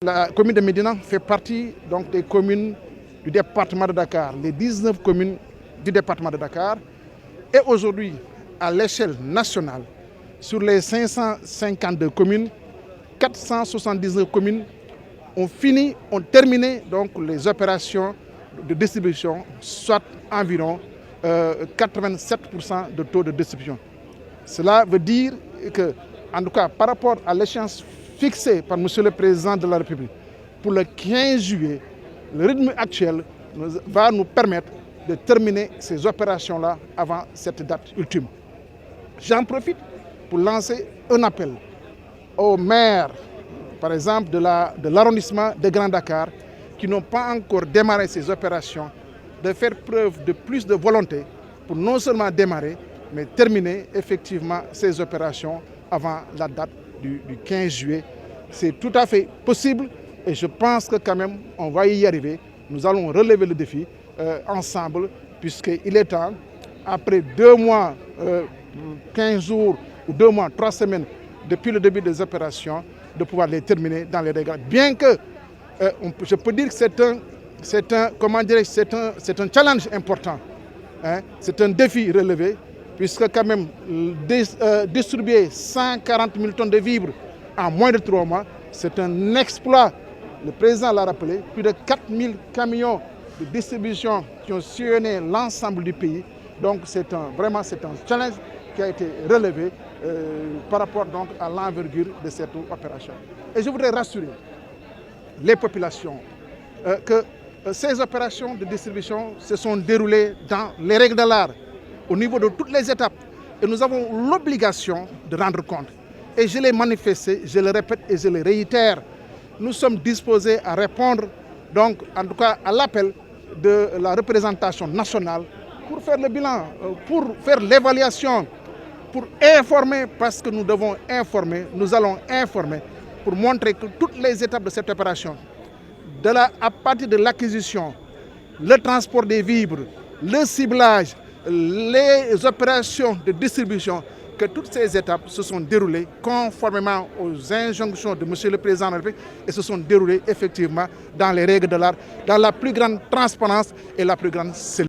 la commune de Médina fait partie donc, des communes du département de Dakar, les 19 communes du département de Dakar. Et aujourd'hui, à l'échelle nationale, sur les 552 communes, 479 communes ont terminé donc, les opérations de distribution, soit environ 87% de taux de distribution. Cela veut dire que, en tout cas, par rapport à l'échéance fixée par M. le Président de la République pour le 15 juillet, le rythme actuel va nous permettre de terminer ces opérations-là avant cette date ultime. J'en profite pour lancer un appel aux maires, par exemple, de l'arrondissement de Grand Dakar, qui n'ont pas encore démarré ces opérations, de faire preuve de plus de volonté pour non seulement démarrer, mais terminer effectivement ces opérations avant la date du 15 juillet. C'est tout à fait possible et je pense que quand même on va y arriver. Nous allons relever le défi ensemble, puisqu'il est temps, après 2 mois, 15 jours ou 2 mois, 3 semaines depuis le début des opérations, de pouvoir les terminer dans les règles. Bien que je peux dire que c'est un challenge important, hein? C'est un défi relevé, puisque quand même distribuer 140 000 tonnes de vivres en moins de 3 mois, c'est un exploit. Le président l'a rappelé, plus de 4 000 camions de distribution qui ont sillonné l'ensemble du pays. Donc vraiment c'est un challenge qui a été relevé par rapport donc, à l'envergure de cette opération. Et je voudrais rassurer les populations que ces opérations de distribution se sont déroulées dans les règles de l'art, au niveau de toutes les étapes. Et nous avons l'obligation de rendre compte. Et je l'ai manifesté, je le répète et je le réitère. Nous sommes disposés à répondre, donc, en tout cas, à l'appel de la représentation nationale pour faire le bilan, pour faire l'évaluation, pour informer, parce que nous devons informer, nous allons informer pour montrer que toutes les étapes de cette opération, à partir de l'acquisition, le transport des vivres, le ciblage, les opérations de distribution, que toutes ces étapes se sont déroulées conformément aux injonctions de M. le Président de la République et se sont déroulées effectivement dans les règles de l'art, dans la plus grande transparence et la plus grande célérité.